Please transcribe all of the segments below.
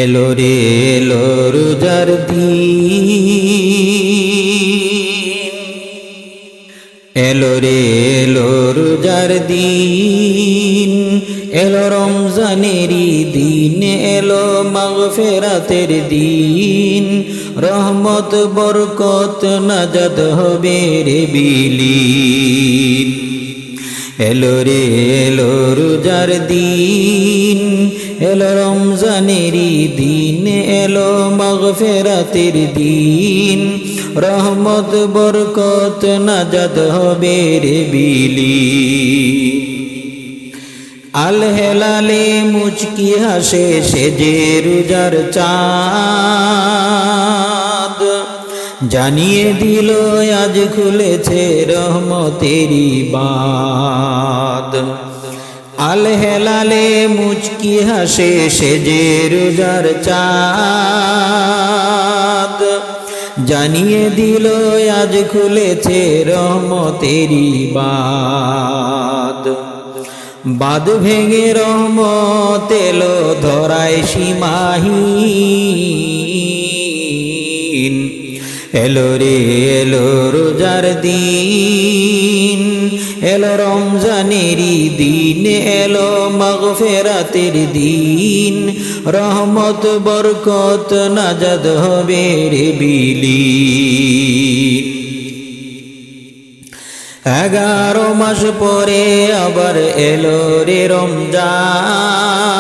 এলো রে এলো রোজার দিন, এলো রে এলো রোজার দিন, এলো রমজানেরই দিন, এলো মাগফিরাতের দিন, রহমত বরকত নাজাত হবে রে বিলীন। এলো রে এলো রোজার দিন, এলো রমজানেরই দিন, এলো মাগফিরাতের দিন, রহমত বরকত নাজাত হবে রে বিলীন। আল হেলালে মুচকি হাসে সেজে রোজার চাঁদ, জানিয়ে দিল আজ খুলেছে রহমতেরই বাঁধ। আল হেলালে মুচকি হাসে সেজে রোজার চাঁদ, জানিয়ে দিল আজ খুলেছে রহমতেরই বাঁধ। বাঁধ ভেঙে রহমত এলো ধরায় সীমাহীন। এলো রে এলো রোজার দিন, এলো রমজানেরই দিন, এলো মাগফিরাতের দিন, রহমত বরকত নাজাত হবে রে বিলীন। 11 মাস পরে আবার এলো রে রমজান,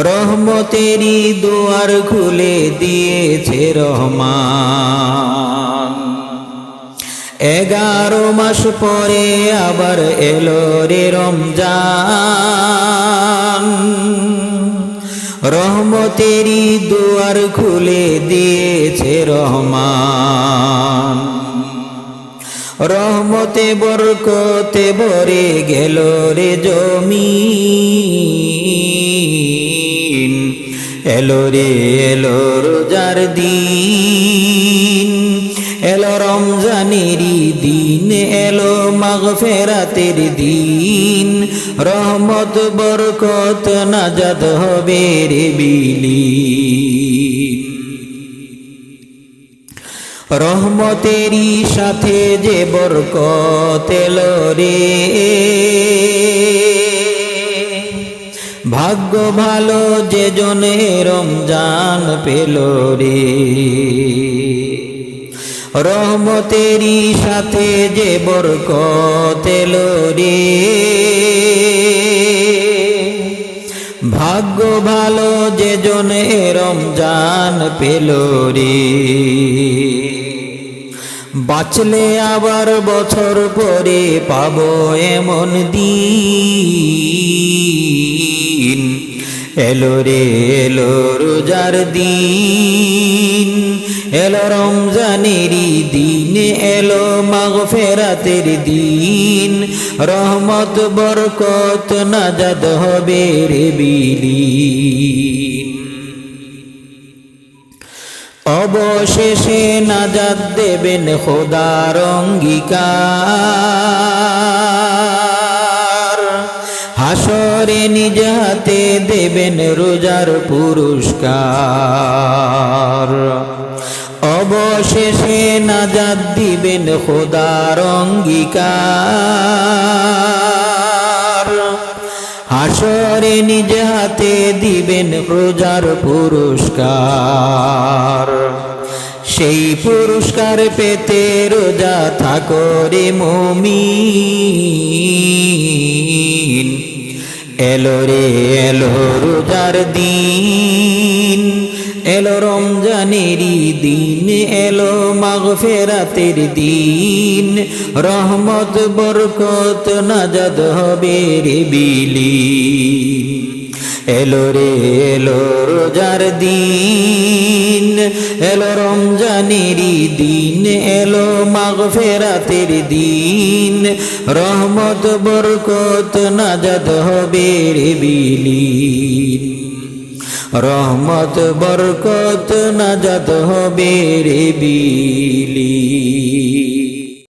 রহমতেরই দুয়ার খুলে দিয়েছে রহমান। 11 মাস পরে আবার এলো রে রমজান, রহমতেরই দুয়ার খুলে দিয়েছে রহমান। রহমতে বরকতে ভরে গেল রে জমিন। এলো রে এলো রোজার দিন, এলো রমজানেরই দিন, এলো মাগফিরাতের দিন, রহমত বরকত নাজাত হবে রে বিলীন। রহমতেরই সাথে যে বরকত এলো রে, ভাগ্য ভালো যে জনে রমজান পেল রে। রহমতেরই সাথে যে বরকত এলো রে, ভাগ্য ভালো যে জনে রমজান পেল রে। বাঁচলে আবার বছর পরে পাবো এমন দিন। এলো রে এলো রোজার দিন, এলো রমজানেরই দিন, এলো মাগফিরাতের দিন, রহমত বরকত নাজাত হবে রে বিলীন। অবশেষে নাজাত দেবেন খোদার অঙ্গীকার, হাসরে নিজ হাতে দেবেন রোজার পুরস্কার। অবশেষে নাজাত দিবেন খোদার অঙ্গীকার, হাসরে নিজ হাতে দিবেন রোজার পুরস্কার। সেই পুরস্কার পেতে রোজা থাকো রে মুমিন। এলো রে এলো রোজার দিন, এলো রমজানেরই দিন, এলো মাগফিরাতের দিন, রহমত বরকত নাজাত হবে রে বিলীন। এলো রে এলো রোজার দিন, এলো রমজানেরই দিন, এলো মাগফিরাতের দিন, রহমত বরকত নাজাত হবে রে বিলীন। রহমত বরকত নাজাত হবে রে বিলীন।